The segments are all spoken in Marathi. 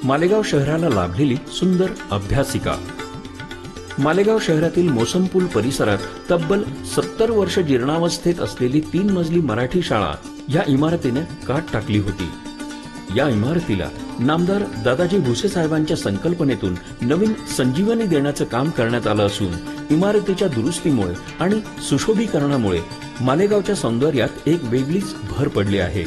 मालेगाव शहराला लाभलेली सुंदर अभ्यासिका। मालेगाव शहरातील मोसमपूल परिसरात तब्बल 70 वर्ष जीर्णावस्थेत असलेली 3 मजली मराठी शाळा या इमारतीने काट टाकली होती। या इमारतीला नामदार दादाजी भुसे साहेबांच्या संकल्पनेतून नवीन संजीवनी देण्याचं काम करण्यात आलं असून इमारतीच्या दुरुस्तीमुळे आणि सुशोभीकरणामुळे मालेगावच्या सौंदर्यात एक वेगळीच भर पडली आहे।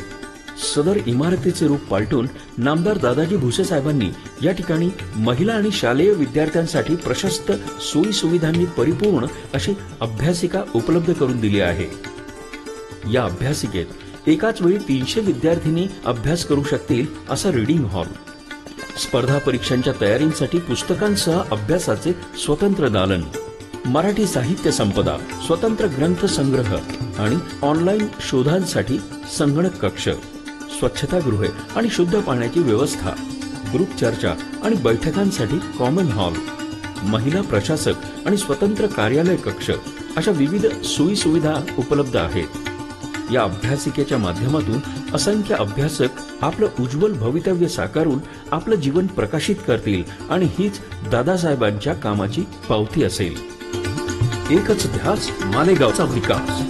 सदर इमारतीचे रूप पालटून नामदार दादाजी भुसे साहेबांनी या ठिकाणी महिला आणि शालेय विद्यार्थ्यांसाठी प्रशस्त सोयी सुविधांनी परिपूर्ण अशी अभ्यासिका उपलब्ध करून दिली आहे। या अभ्यासिकेत एकाच वेळी 300 विद्यार्थिनी अभ्यास करू शकतील असा रीडिंग हॉल, स्पर्धा परीक्षांच्या तयारीसाठी पुस्तकांसह अभ्यासाचे स्वतंत्र दालन, मराठी साहित्य संपदा, स्वतंत्र ग्रंथ संग्रह आणि ऑनलाईन शोधांसाठी संगणक कक्ष, स्वच्छतागृहे आणि शुद्ध पाण्याची व्यवस्था, ग्रुप चर्चा आणि बैठकांसाठी कॉमन हॉल, महिला प्रशासक आणि स्वतंत्र कार्यालय कक्ष अशा विविध सोयी सुविधा उपलब्ध आहेत। या अभ्यासिकेच्या माध्यमातून असंख्य अभ्यासक आपलं उज्ज्वल भवितव्य साकारून आपलं जीवन प्रकाशित करतील आणि हीच दादासाहेबांच्या कामाची पावती असेल। एकच ध्यास, मालेगावचा विकास।